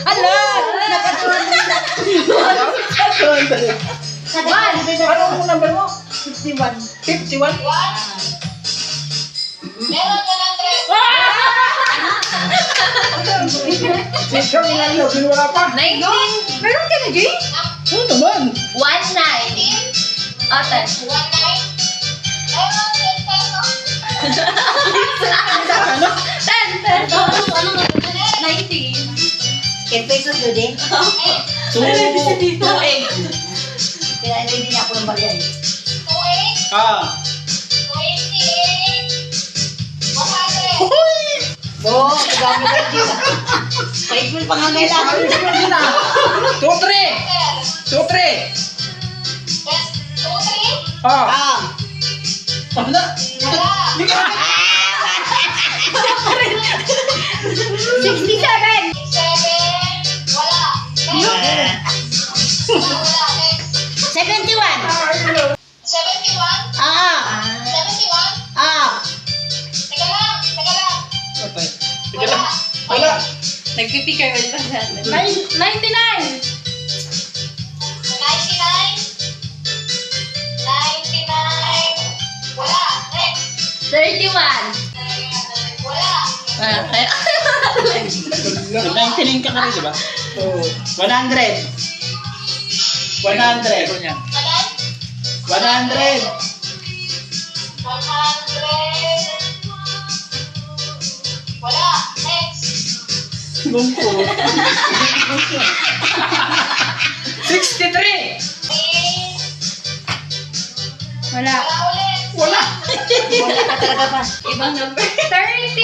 Hala! Nakatuloy. Anong number mo? 51. 51? Meron 100. Ikaw ilan yun? Wala pa. 19. Meron ka na, Jay? Ano naman? 19. Oh, 10. 19. Meron 10 pesos. Ano? 10. Ano nga? 19. 10 pesos yun eh. 2. 2.8. Kaya hindi niya ako ng barya eh. 28. Ah. 28. 100. Oo, gamit ka dito. Kahit mo pangangailangan. Ayos yun din ah. 2, 3. 2, 3. Yes. 2, 3. Ah. Ah. Ano na? Wala. Hindi ka. 67! 7. Wala. Next. Wala. Next. 71! 71. Ah! 71. Ah! Teka lang. Teka lang. Okay. Sige Wala. lang. Wala. Nagpipikay ulit pa siya. 99. 99. 99. Wala. Next. 31. Wala. Kaya... Nagtiling ka rin, di ba? Oo. 100. 100. 100. Kalan? 100. 100. Wala. Next. Gumpo. 63. 3. Wala. Wala ulit. Wala. Wala ka talaga pa. Ibang number. 30!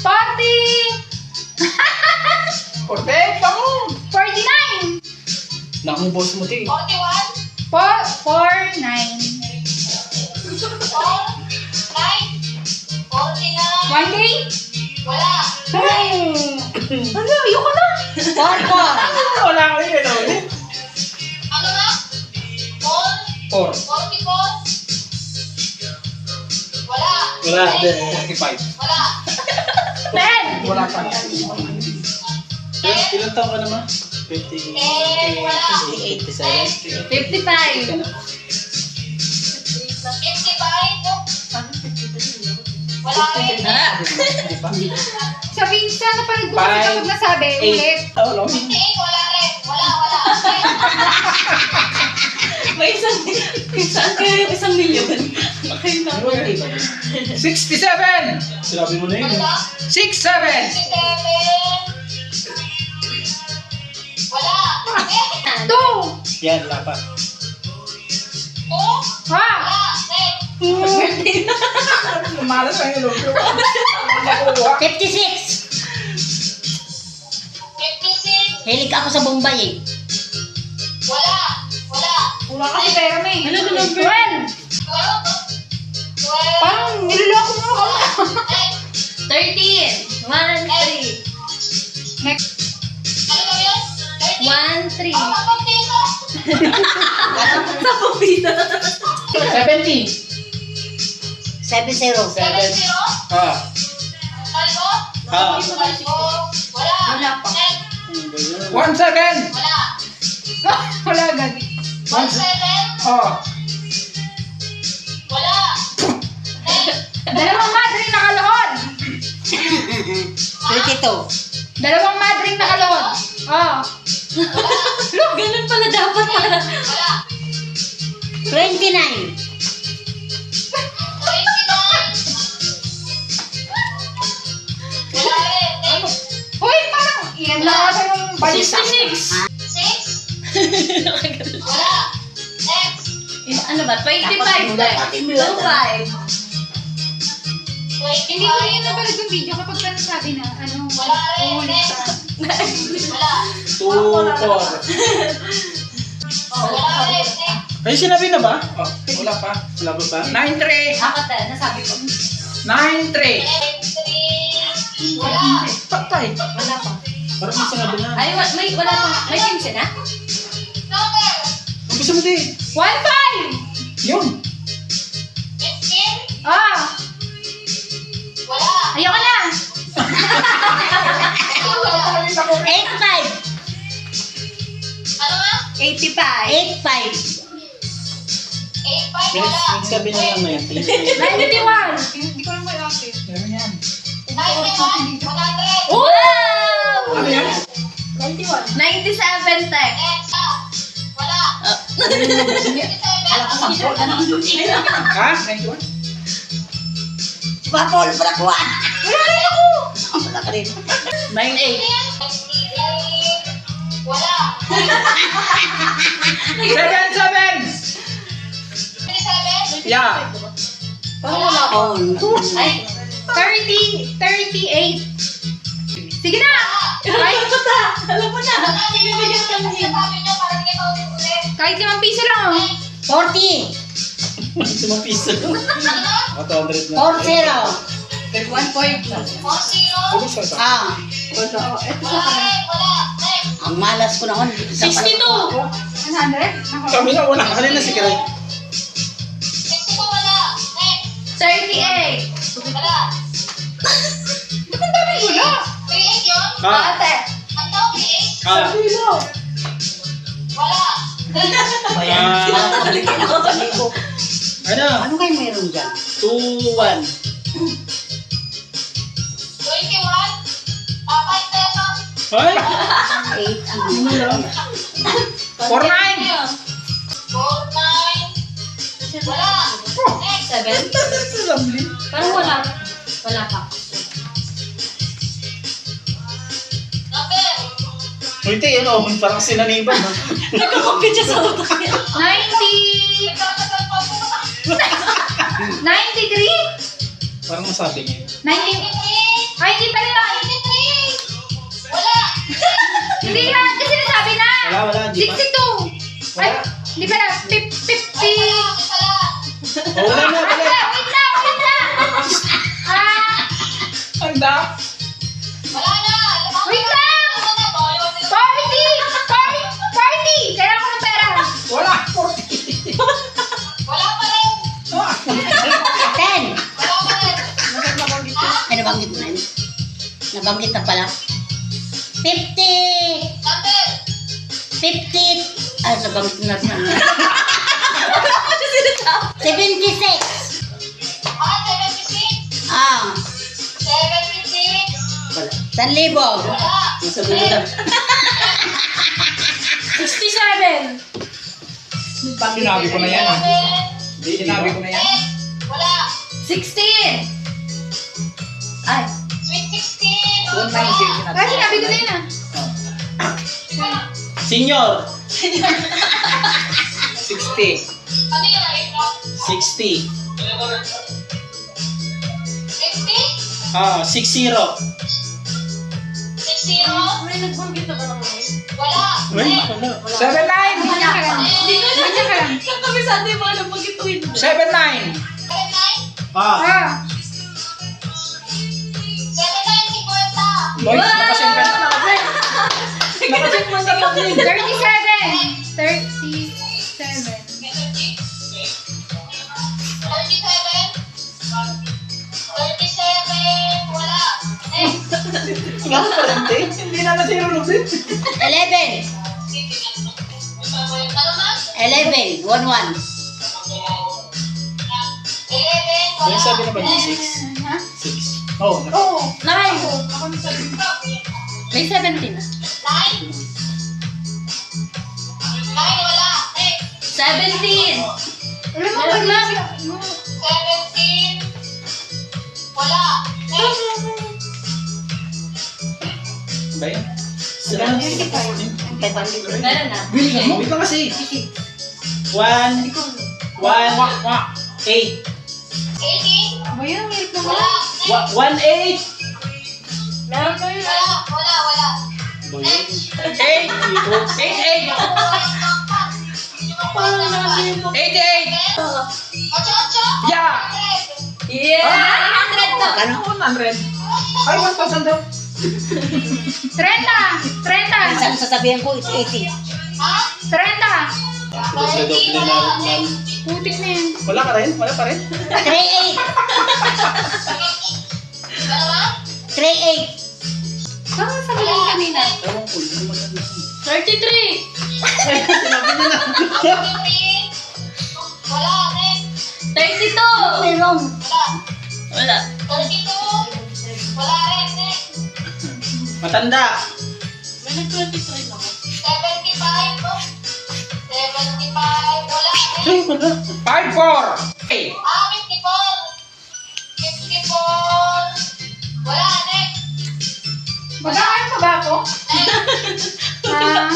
40! 48 pa mo. 49! Naku, boss mo, ting. 41. 49. 4. 9. 49. 1K? Wala. Ano? Ayoko na! 44! Wala ko yun, ano? Ano na? 4. 4. 44. Wala. Wala. Next. 45. Wala. 10! Wala pa. 10. Ilan taon ka naman? 50. 10. Wala. 87. 55. 55. Wala rin. Sabihin sana pa rin bukas Five, kapag nasabi ulit. Oh, 58. Wala rin. Wala. May isang milyon. Okay na. 67! Sinabi mo na yun. Wala. 67! 67. Wala. 2! Yan, wala pa. 2. Ha? Wala. Next. Malas ang ilong ko. 56! 56. Hilig ako sa Bombay eh. Wala. Wala. Wala kasi pera mo eh. Ano na number? 12! 12. Parang niloloko mo ako. Next. 13. 1, 3. Next. Ano ba yun? 1, 3. 30. Ang 10 pesos. Sa pupita. 70. 70. 70. Ah. Talbo. Ah. Talbo. Wala. Wala pa. Next. 17. Wala. Wala agad. 17. Oh. Wala. Next. Dalawang madring nakalohon. 32. Dalawang madring nakalohon. Oh. Look, ganun pala dapat para. Wala. 29. 29. Wala rin. Next. Uy, parang yan lang ata yung balita. 66. 6. Wala. Next. Ano ba? 25. 25. Hindi ko yun napanood yung video kapag ka nasabi na ano. Wala rin. uulit Next. ka. Wala. 2, 4. Oh, wala rin. Next. Ay, sinabi na ba? Oh, wala pa. Wala pa ba? 9-3. Ako tayo, nasabi ko. 9-3. 3. Wala. Patay. Wala pa. Parang may sinabi na. Ay, may wala pa. May 15 na? Number. Ang gusto mo din. 1-5! Yun. 15. Ah! Wala. Ayoko na! 85. 85. 85, wala. Sabi na lang na yan. 91. Hindi ko lang may ate. Meron yan. 91, 100. Wow! Ano yan? 97, Tek. Next, wala. 57, Alam ko, sampol ka naman doon. Ha? 91? Sampol, barakuan. Wala rin ako. Wala ka rin. 98. wala. 7! 27, Yeah. Parang wala ako. Ay, 38. Sige na! ay, alam mo na. Pinibigyan ka kasi niya. sabi niya para hindi ka ulit-ulit. Kahit 5 piso lang oh. 40. 5 piso. Ano? O, 200 na. 40. 1 point. 40. Ah, Wala. Next. ang malas ko naman. 62. 100? Kami na una. Kanina si Kiray. 62, wala. Next. 38. Wala. Wala. 38 yun? Ah. Ate. Ang tao, 38? Ah. Wala. Bayan. Balikin ako sa libo. Ano? Ano kayo meron dyan? 2-1. 21. 5 pesos. Ay! 8 ang meron. 4-9! 49. Wala. Next. 7. Lovely. Parang wala. Wala pa. Number. Uy, te, ano? Parang sinaniban, ha? Nagkakapit siya sa utak niya. 90. Nagkakagal pa po. 93? Parang masabi niya. 90. Ay, hindi pala yun. 93. Wala. Hindi na. Kasi nasabi na. Wala, hindi pa. 62. Ay, Wala. hindi pala. 50. Wala. Oh, wala na, wala. Wait lang. Ah, Handa. Wala na. wait lang. 40. 40. Kailangan ko ng pera. Wala. 40. Wala pa rin. 10. Wala pa rin. Ay, nabanggit na yun. Nabanggit na pala. 50. Number. 50. Ay, nabanggit na rin. 76. 76. Ah, 76. wala. 1,000. Wala. Nasabi mo lang. 67. Sinabi ko na yan, ha? Sinabi ko na yan. Wala. 16. Ay. Sweet 16. 190. Kasi sinabi ko na yun ah. Senior. 60. Ano yung narinig mo? 60. 60? Ah, 60. 60? May nag-forget na ba lang ngayon? Wala. Uy, wala. 79. Ganyan ka lang. Ganyan ka lang. Saan kami sa atin mga napagituin mo? 79. 79? Ah. Ah. 79, 50. Boy, nakasimpan na kasi. Nakasimpan na kasi. 37. 37? Wala. Next. Nga pa rin, te. Hindi na nasiro lubit. 11. Ano na? 11. 1-1. 11, May wala. sabi na ba niya? 6? Ha? 6. Oh, Oo. 9. May 17 na. 9? 9, wala. Next. 17. Alam mo, Meron na. 17. Wala. Next. ba yan? Meron na. Wait lang kasi. 1, 8. 18? ba yun? Ang hirap naman. Wala. Next. 1, 8. Meron na yun. Wala. 8. 88. Parang natin mo. 88. 8? Yeah. Yeah! 100 na. Ano? 100. Ay, 1,000 daw. 30. 30. Saan sasabihin ko, it's 80. Ha? 30. Doble-doble na. Putik na yun. Wala ka rin? Wala pa rin? 3-8. Ano ba? 3-8. Saan sabi ko kanina? Ewan ko, hindi mo matanda. 33. Sinabi niya na. 33. Wala, next. 32. Meron. Wala. Wala. 32. Wala rin, next. Matanda. May nag-23 na ako. 75. 75. Wala, next. Ay, wala. 5-4. Okay. 54. Wala, next. Mag-aaral pa ba ako? Ah,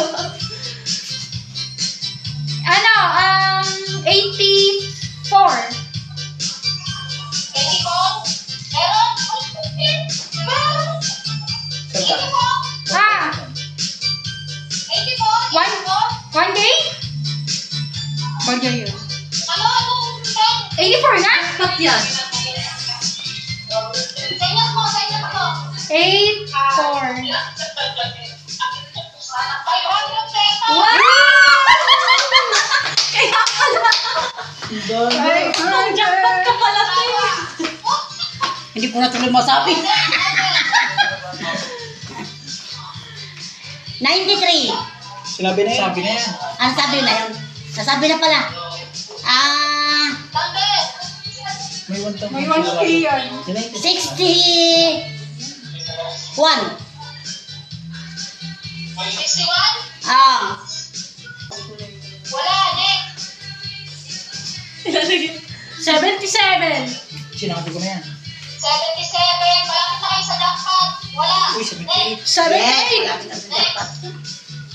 84. 84. Meron? Meron. 84. Ah, 84. One. 1 day? Bagay yun. Ano? 84 na? Ba't yan? Sa'yo mo. 84. 500 pesos. Wow! Kaya pala. Ang jackpot ka pala tayo. Hindi ko na tuloy masabi. 93. Sinabi na yan. Sabi na yan. Ano sabi na yun? Nasabi na pala. Number. May 1,000. May 1K yan. 61. 61. Ah. Wala, next. 77. Sinabi ko na yan. 77. Malapit na kayo sa jackpot. Wala. Uy, 78. Next.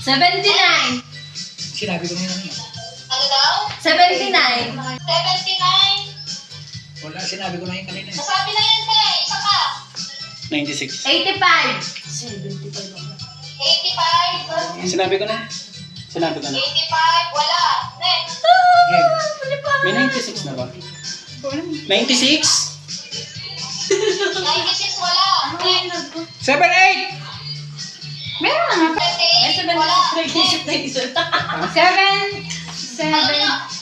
78. 79. Sinabi ko na yan. Ano daw? 79. 79. Wala, sinabi ko na yan kanina. Nasabi na yan, te. Isa ka. 96. 85. 85. Sinabi ko na. Sinabi ko na. 85. Wala. Next. May 96 na ba? 96? 96. Wala. Next. 78! Meron na nga. 78. Wala. 77. 7.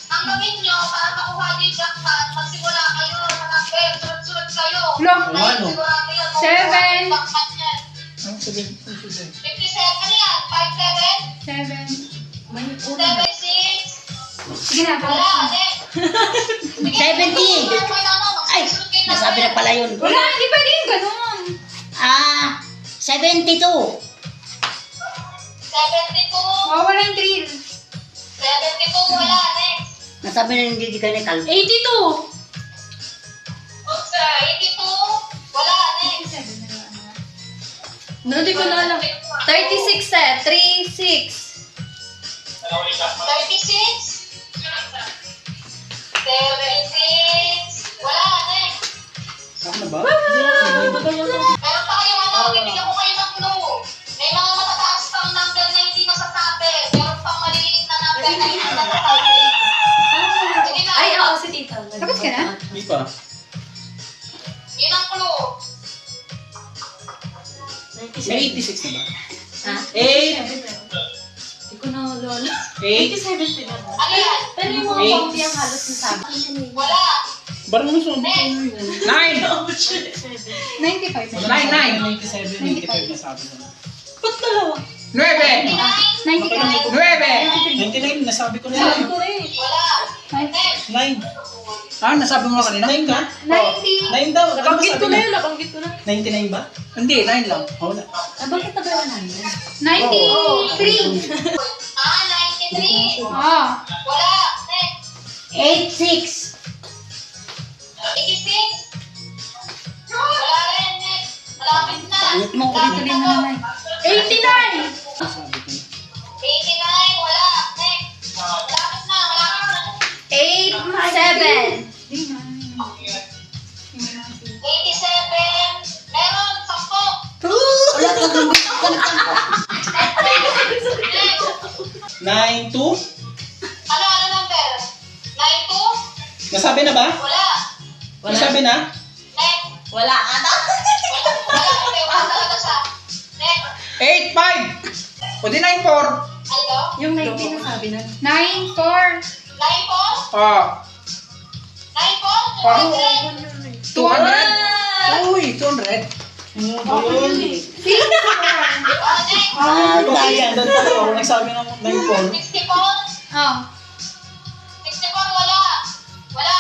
Ang gawin nyo para makuha niyo yung jackpot, magsimula kayo sa number. Sunod-sunod kayo. Lo. Ano? Sigurado yan. 7. Jackpot niyan. Ano sabi? 57. Ano yan? 57. 7. 76. Sige na. Wala. Next. 70. Ay, nasabi na pala yun. Wala, hindi pwede yung ganun. 72. 72. Wala yung drill. 72. Wala. Next. Nasabi na hindi di ka na kalbo. 82. 82. Wala. Next. No, di ko na alam. 36 eh. 36. 36. 76. Wala. Next. Ano ba? Meron pa kayong ano, bibigyan ko kayo ng clue. May mga matataas pang number na hindi masasabi. Meron pang maliliit na number na hindi masasabi. Sige na. Ay, oo, si Tita. Tapos ka na? Hindi pa. Yun ang clue. May 86 na ba? Ha? 8! Hindi ko na lola. 8! 87 na. Ano yan? Pero yung mga Eight. pampi ang halos nasabi. Wala. Barang mo sabi ko na yun. 9! 95. 9! 97, 95 na sabi ko na. Ba't dalawa? 9! 99. 99, nasabi ko na yan. Sabi ko rin. Wala. Next. 9. Ah, nasabi mo na kanina? 9 ka? 90. 9 daw. Ano Nabanggit sabi ko na mo? yun, nabanggit ko na. 99 ba? Hindi, 9 lang. Oh, wala. Ah, bakit na ba namin? 93. 93. Ah. Wala. Next. 86. 86. Wala rin. Next. Malapit na. Pangit mo, Malapit ulit-ulit na na to. naman. 89. Sabi ko na. 89. Wala. Next. Malapit na. Malapit na. 87. 87. Meron. 10. Wala ka nang Next. 9, 2? Ano number? 92? Nasabi na ba? Wala. Nasabi na? Next. Wala ka na. Wala. Hindi. Wala talaga siya. Next. 8, 5! O di 9, 4. Ano? Yung 19 na sabi na. 94. 94? Ah, 94? Parang 200? 200? Uy, 200. Ano ba yun? Ah, next. Ayan, doon tayo. Nagsabi ng 94. 64. Oh. 64, wala. Wala.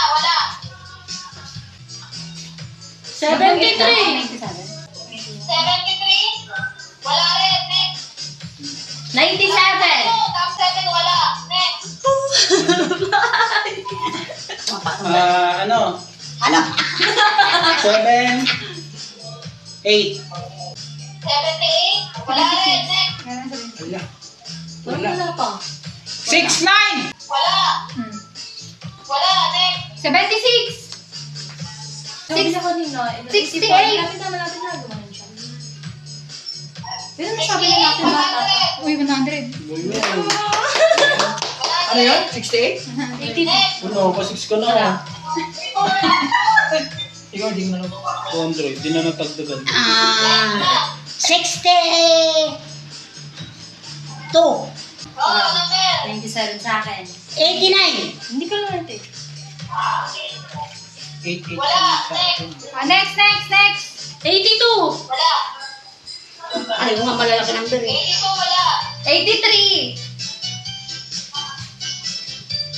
73. 73. Wala rin. Next. 97. Top 7, wala. Next. Ano? Ano? 7, 8. 78, wala rin. Next. Wala. Wala pa. 6, 9! Wala. Wala. Next. 76. Sabi na kanina. 68. Lapit na gumanon siya. Pero nasabi na natin bata. 100. Uy, 100. Ano yun? 68? 80. Ano, pa 6 ka na. Ikaw, di mo na 100. Di na natagdagan. 62. Oh, number. 97 sa akin. 89. Hindi ko lang natin. 8, 8. Wala. Next. Next. 82. Wala. Ay, mga malalaki ng beri. 82, wala. 83.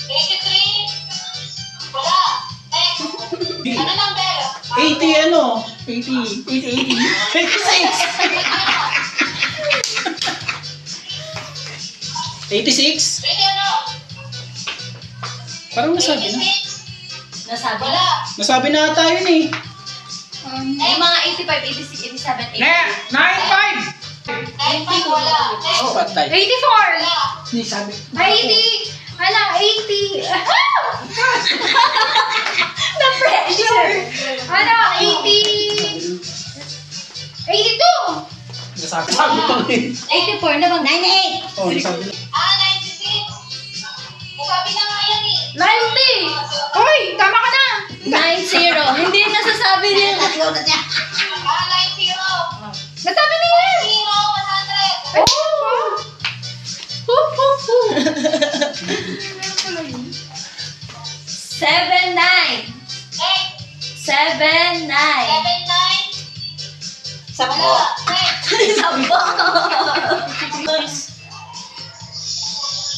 83, wala. Next. Ano number? 80 ano? 80. 80. 86? 20 ano? Parang nasabi na. 86, Nasabi na. wala. Nasabi na ata yun eh. Yung mga 85, 86, 87, 88. 95, wala. Next. Oh, patay. 84. Wala. Hindi sabi. 80. Ano, 80. Na-pressure. Ano, 80. 82. Nasabi pa rin. 84 na bang? 98. Oh, nasabi na. 96, nasabi na nga yan eh. 90. Uy, tama ka na. 90. Hindi nasasabi niya. Tatlo na siya. 90, Nasabi na yan. 100. Oh. 79. Next. 79. 79, Sampo. wala. Next. Sampo.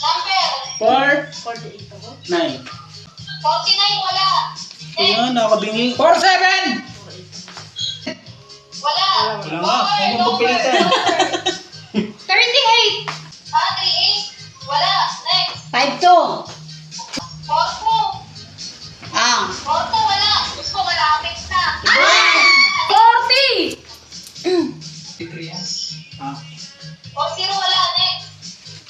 Number. 4, 48 ako. 9. 49, wala. Ayun, nakabingi. 47! Wala. Wala nga. Huwag mong pagpilitan. 38. 38, wala. Next. 52. 42, Ah. 42, wala. Gusto ko malapit na. 40. 53 yan. Ah. 40, wala. Next.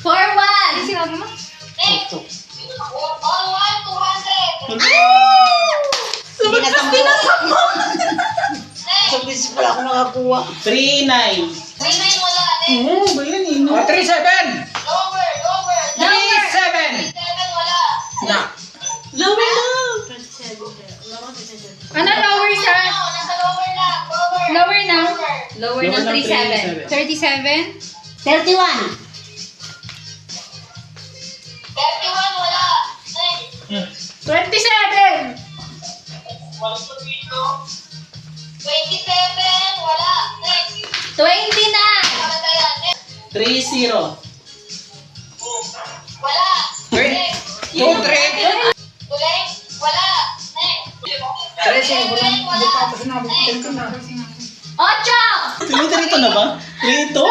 41. Sinabi mo? Next. All 1, 200. Hindi na sampo. Next. Isang beses pala ako nakakuha. 3, 9. 39, wala. Next. Oo, ba yan eh? no? 3, 7! Lower. 3, 7! 37, wala. Na. Lower na. Ano, lower sa? Ano, nasa lower lang. Lower. Lower na? Lower ng 37. 37. 31. 31, wala. Next. 27. 27, wala. Next. 29. Wala na yan. Next. 3, 0. Wala. Wait. Next. 2, 3. Tuloy. Wala. Next. 3, 0. Wala. Next. 8. Tumito na ba? 3, 2?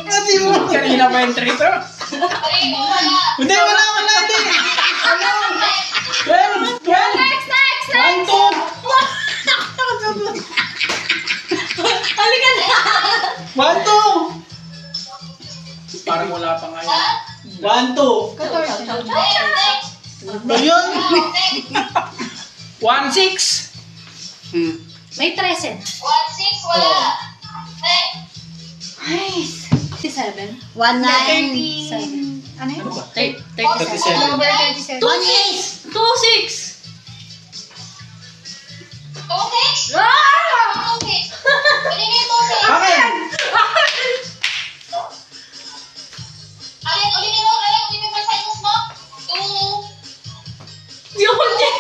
Kasi mo. Kanina ba yung 3, 2? 3, wala. Hindi, wala. Hindi. 12, 12. Next. 1, 2. Halika na. 1, 2. Parang wala pa nga yun. 1, 2. 14. Next. Ayun. Next. 1, 6. May 13. 1, 6, wala. Next. Nice. 57. 19. 7. Ano yun? 37. Lower 37. 28. 26. 2, 6. Ah! 2, 6. Pwede nga 2, 6. Akin. Alin, ulitin mo, Ray. Ulitin mo yung sentence mo. 2, Yun niya.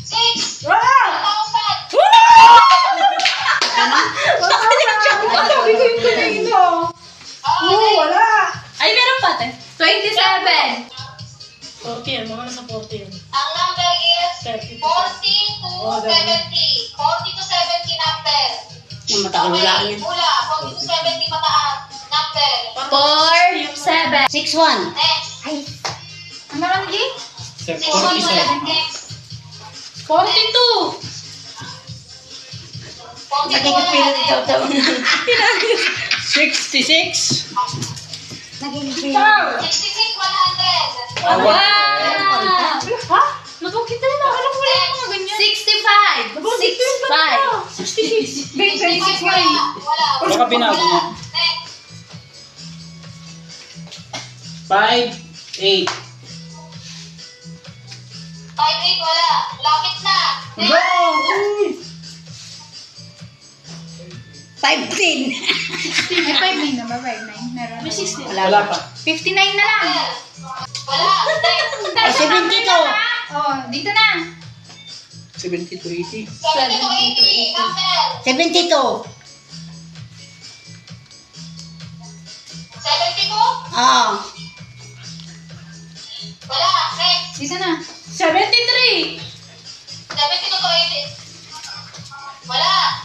6, Ah! 1,000. Matagal wala yan. Mula, 40 to 70 pataas. Number. 4, 7. 6-1. Next. Ano lang, G? 47. Next. 42. 42 Nagigipil wala. ito daw. 66. Nagigipil. 66, 100. Ah, Wow! Ha? Nabukit na lang. Alam ko wala yung mga ganyan. 65. 65. 66. Wait, 26 nga yun. Wala. Baka binago mo. Next. 5, 8. 5-8, wala. Lapit na. Go! Next. 5-10. May 5-9 na ba? 5-9? Meron. May 60. Wala pa. 59 na lang. Wala. Next. Ay, 72. Oh, dito na. 70 to 80. 70 to 80. Number. 72. 72. Oh. Wala. Next. Dito na. 73. 72 to 80. Wala.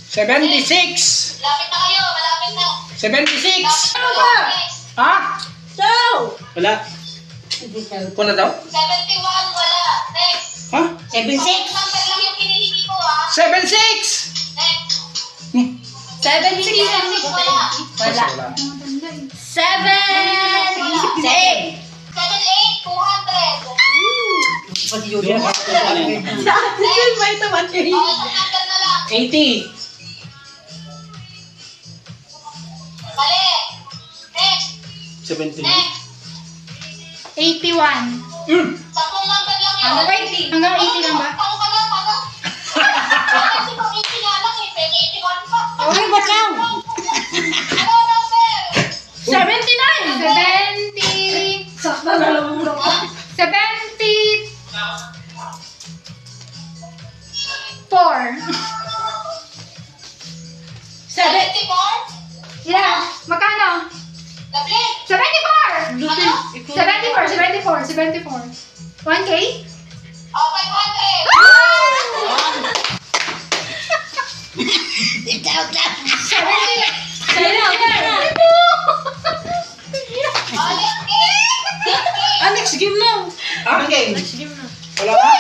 76. Lapit na kayo. Malapit na. 76. Next. Ha? So. Wala. Kung na daw? 71. Wala. Next. Ha? 76. Number lang yung hinihingi ko, ha? 76. Next. 76. 76. Wala. Wala. Matanda eh. 7. 78. 200. Pati yun. Okay, isang number na lang. 80. Mali. Next. 70. Next. 81. 10 number lang yun. Hanggang 80. Hanggang 80 lang ba? Tao ka na, tao. Kasi pag 80 nga lang eh. Pwede 81 pa. Okay, ba't lang? Ano number? 79. 70. Sakto na lang mo. 74. 74? Ilan? Magkano? Lovely. 74! Ano? 74. 1K? Oh, 500. Itaw lang. 70. Oh, let's go. Let's go. Next game na. Ah? Next game na. Wala pa?